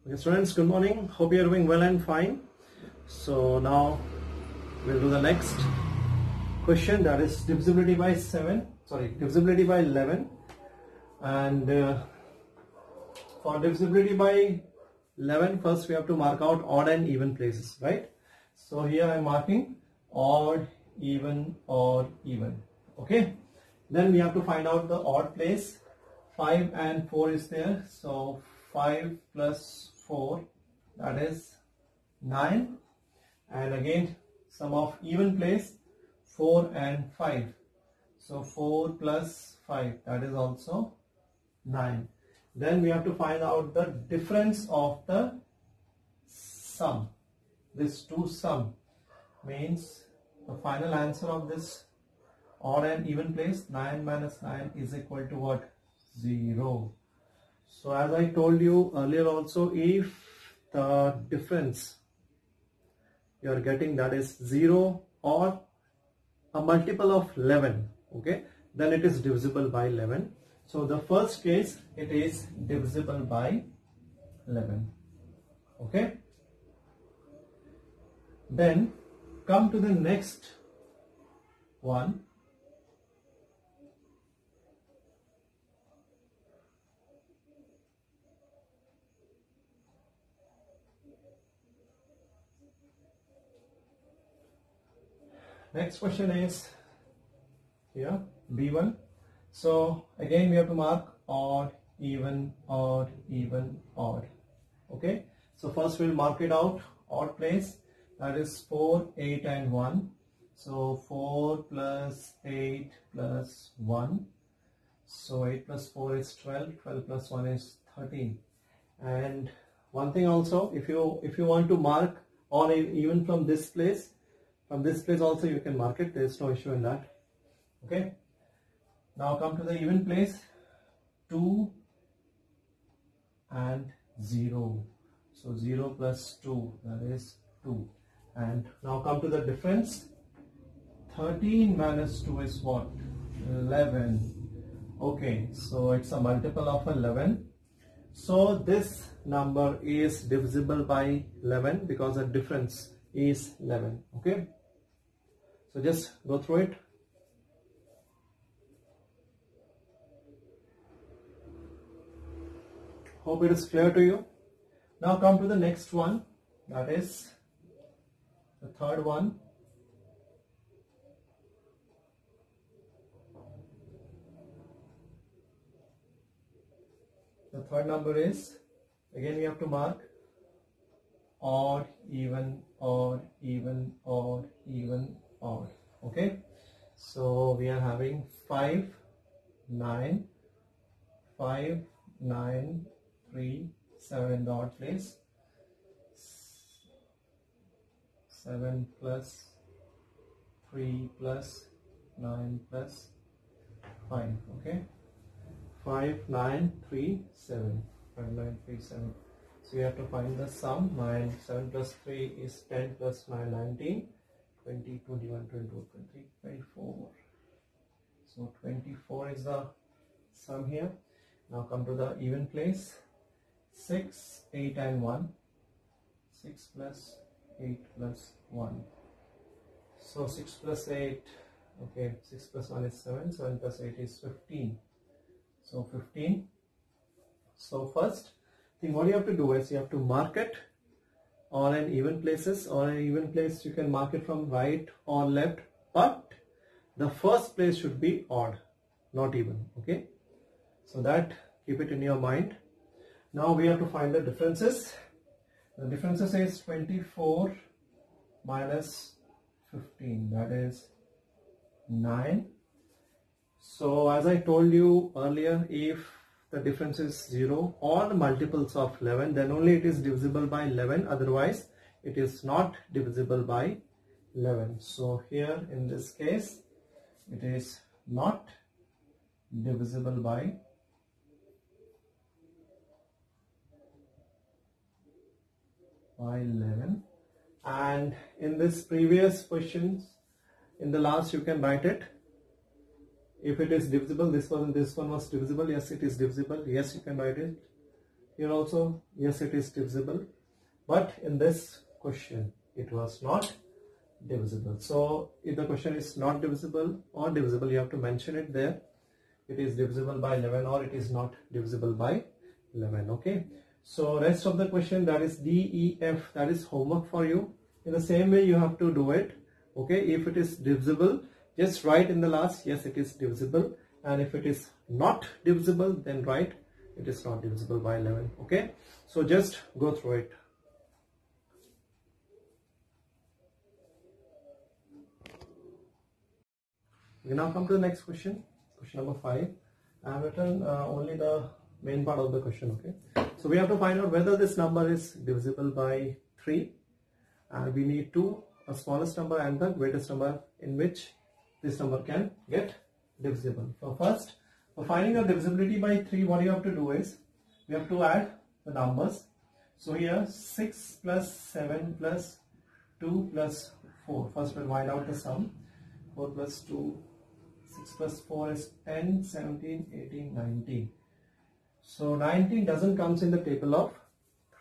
Okay, students, good morning. Hope you are doing well and fine. So now we'll do the next question, that is divisibility by 11. And for divisibility by 11, first we have to mark out odd and even places, right? So here I am marking odd, even, odd, even. Okay. Then we have to find out the odd place. 5 and 4 is there. So 5 plus 4, that is 9. And again, sum of even place, 4 and 5. So 4 plus 5, that is also 9. Then we have to find out the difference of the sum. This two sum means the final answer of this odd and even place, 9 minus 9 is equal to what? 0. So as I told you earlier also, if the difference you are getting, that is 0 or a multiple of 11, okay, then it is divisible by 11. So the first case, it is divisible by 11. Okay. Then come to the next one. Next question is here, B1. So again we have to mark odd, even, odd, even, odd. Okay. So first we'll mark it out, odd place, that is 4, 8 and 1. So 4 plus 8 plus 1. So 8 plus 4 is 12, 12 plus 1 is 13. And one thing also, if you want to mark odd even from this place also you can mark it, there is no issue in that. Okay. Now come to the even place, 2 and 0. So 0 plus 2, that is 2. And now come to the difference, 13 minus 2 is what? 11. Okay, so it's a multiple of 11. So this number is divisible by 11 because the difference is 11. Okay. So just go through it. Hope it is clear to you. Now come to the next one, that is the third one. The third number is, again we have to mark odd, even, odd, even, odd, even, odd. Okay. So we are having 5, 9, 5, 9, 3, 7 the odd place, 7 plus 3 plus 9 plus 5. Okay. 5, 9, 3, 7. 5, 9, 3, 7. So you have to find the sum. 9, 7 plus 3 is 10 plus 9, 19, 20, 21, 22, 23, 24. So 24 is the sum here. Now come to the even place. 6, 8 and 1. 6 plus 8 plus 1. So 6 plus 8, okay, 6 plus 1 is 7, 7 plus 8 is 15. So 15. So first thing what you have to do is you have to mark it odd and even places. Odd and even place you can mark it from right or left, but the first place should be odd, not even. Okay. So that keep it in your mind. Now we have to find the differences. The differences is 24 minus 15, that is 9. So as I told you earlier, if the difference is 0 or the multiples of 11, then only it is divisible by 11, otherwise it is not divisible by 11. So here in this case it is not divisible by 11. And in this previous questions, in the last you can write it. If it is divisible, this one was divisible, yes it is divisible, yes you can write it. Here also, yes, it is divisible, but in this question it was not divisible. So if the question is not divisible or divisible, you have to mention it there. It is divisible by 11 or it is not divisible by 11. Okay, so rest of the question, that is D, E, F, that is homework for you. In the same way you have to do it. Okay, if it is divisible, just write in the last, yes, it is divisible, and if it is not divisible, then write it is not divisible by 11. Okay, so just go through it. We now come to the next question, question number 5. I have written only the main part of the question. Okay, so we have to find out whether this number is divisible by 3, and we need a smallest number and the greatest number in which this number can get divisible. So first, for finding the divisibility by 3, what you have to do is we have to add the numbers. So here 6 plus 7 plus 2 plus 4. First we'll find out the sum. 4 plus 2, 6 plus 4 is 10, 17, 18, 19. So 19 doesn't comes in the table of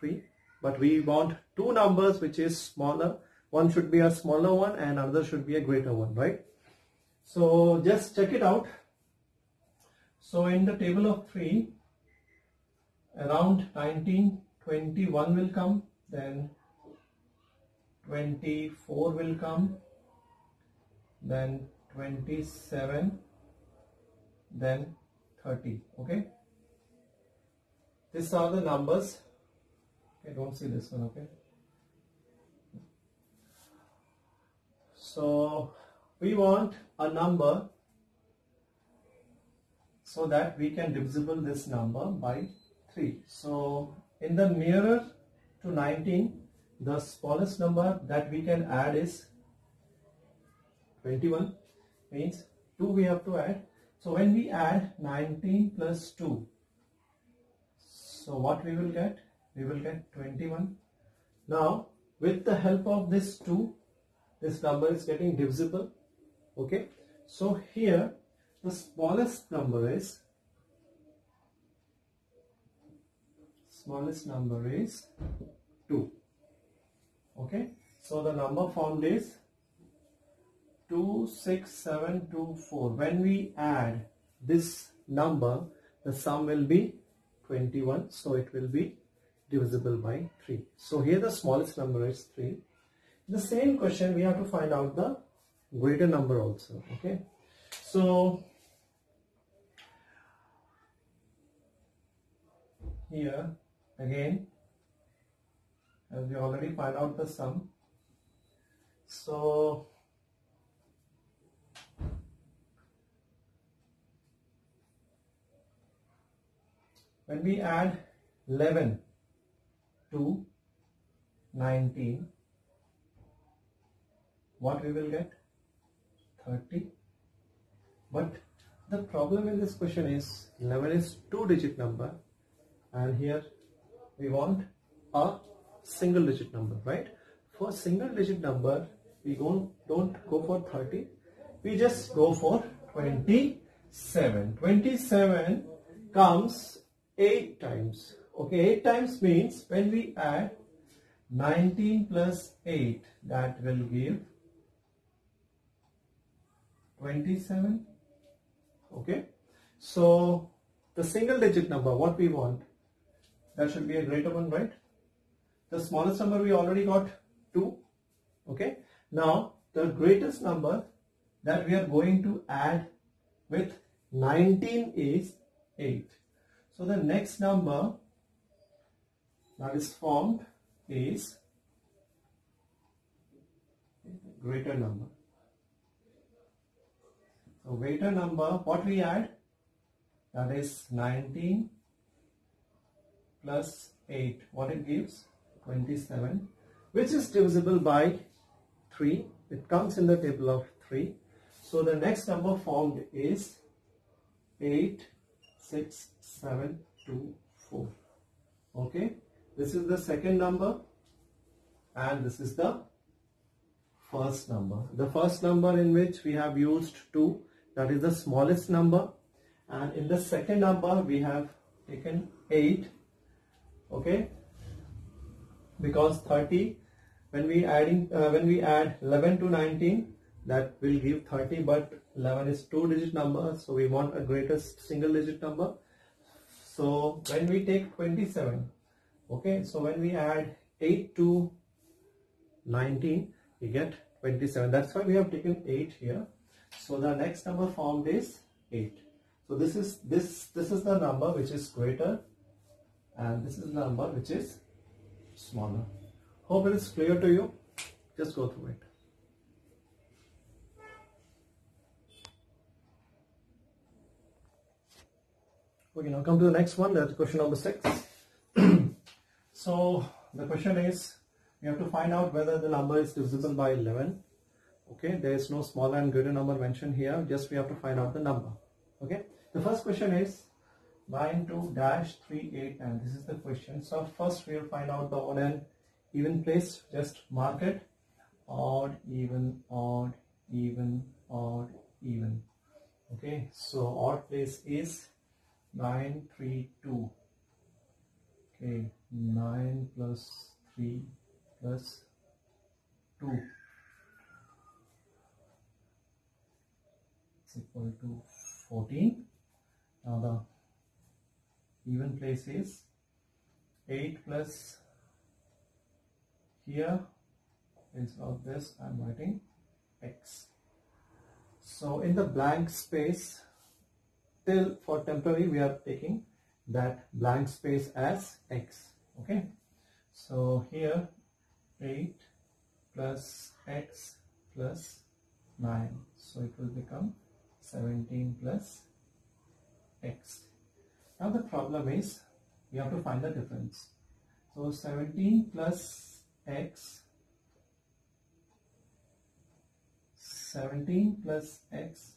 3, but we want two numbers which is smaller. One should be a smaller one and another should be a greater one, right? So just check it out. So in the table of 3, around 19, 21 will come, then 24 will come, then 27, then 30. Okay, these are the numbers. Okay, don't see this one. Okay, so we want a number so that we can divisible this number by 3. So in the nearer to 19, the smallest number that we can add is 21, means 2 we have to add. So when we add 19 plus 2, so what we will get? We will get 21. Now with the help of this 2, this number is getting divisible. Okay, so here the smallest number is 2. Okay, so the number formed is 2, 6, 7, 2, 4. When we add this number, the sum will be 21, so it will be divisible by 3. So here the smallest number is 3. In the same question, we have to find out the greater number also. Okay, so here again, as we already find out the sum, so when we add 11 to 19, what we will get? 30. But the problem in this question is 11 is 2-digit number, and here we want a single digit number, right? For single digit number, we don't go for 30, we just go for 27. 27 comes 8 times. Okay, 8 times means when we add 19 plus 8, that will give 27. Okay, so the single digit number, what we want, that should be a greater one, right? The smallest number we already got 2. Okay, now the greatest number that we are going to add with 19 is 8. So the next number that is formed is greater number. So greater number, what we add? That is 19 plus 8. What it gives? 27, which is divisible by 3. It comes in the table of 3. So the next number formed is 8, 6, 7, 2, 4. Okay, this is the second number and this is the first number. The first number in which we have used 2, that is the smallest number, and in the second number we have taken 8, okay, because 30, when we add 11 to 19, that will give 30, but 11 is 2-digit number, so we want a greatest single digit number. So when we take 27, okay, so when we add 8 to 19, we get 27. That's why we have taken 8 here. So the next number formed is 8. So this is the number which is greater, and this is the number which is smaller. Hope it is clear to you. Just go through it. Okay, now come to the next one. That's question number 6. So the question is, we have to find out whether the number is divisible by 11. Okay, there is no smaller and greater number mentioned here. Just we have to find out the number. Okay, the first question is 92-389. This is the question. So first we will find out the odd and even place. Just mark it: odd, even, odd, even, odd, even. Okay, so odd place is 932. Okay, 9 plus 3 plus 2 is equal to 14. Now the even place is 8 plus, here instead of this I am writing x. So in the blank space, till for temporary we are taking that blank space as x. Okay, so here 8 plus x plus 9, so it will become 17 plus x. Now the problem is we have to find the difference. So 17 plus x, 17 plus x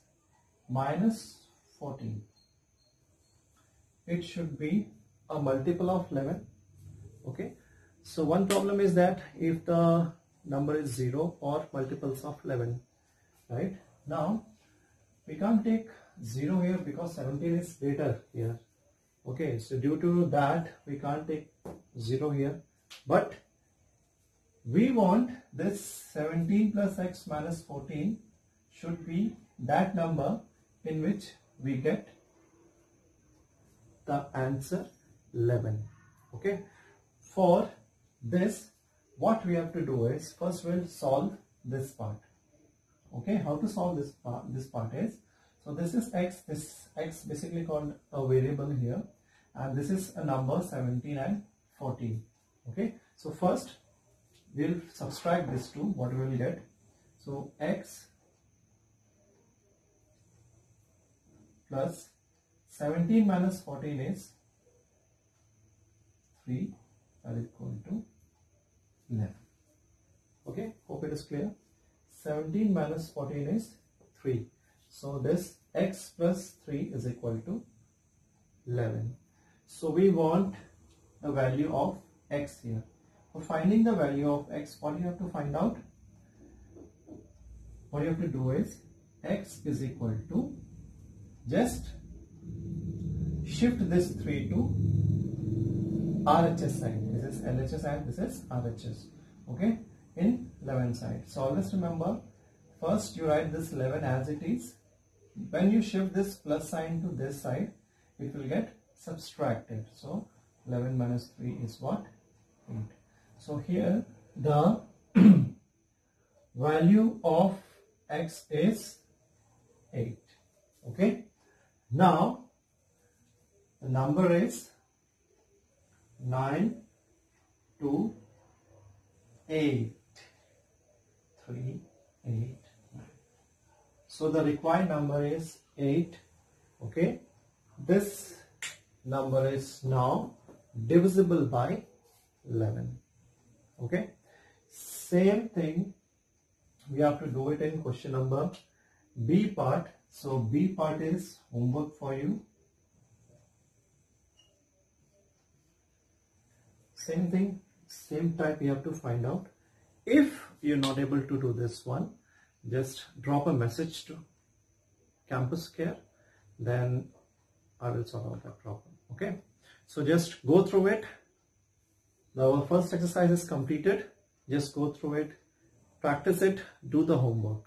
minus 14. It should be a multiple of 11. Okay, so one problem is that if the number is 0 or multiples of 11, right? Now we can't take 0 here because 17 is greater here. Okay, so due to that we can't take 0 here, but we want this 17 plus x minus 14 should be that number in which we get the answer 11. Okay, for this what we have to do is, first we'll solve this part. Okay, how to solve this part is, so this is x, this x basically called a variable here, and this is a number 17 and 14. Okay, so first we'll subtract these two, what we will get. So x plus 17 minus 14 is 3, that is equal to 11. Okay, hope it is clear. 17 minus 14 is 3. So this x plus 3 is equal to 11. So we want the value of x here. For finding the value of x, what you have to find out? What you have to do is, x is equal to, just shift this 3 to RHS side. This is LHS and this is RHS. Okay, in 11 side. So always remember, first you write this 11 as it is. When you shift this plus sign to this side, it will get subtracted. So 11 minus 3 is what? 8. So here the value of x is 8. Okay, now the number is 9, 2, 8, 3, 8, 9. So the required number is 8. Okay, this number is now divisible by 11. Okay, same thing we have to do it in question number B part. So B part is homework for you. Same thing, same type you have to find out. If you're not able to do this one, just drop a message to Campus Care, then I will solve out that problem. Okay, so just go through it Now our first exercise is completed. Just go through it, practice it, do the homework.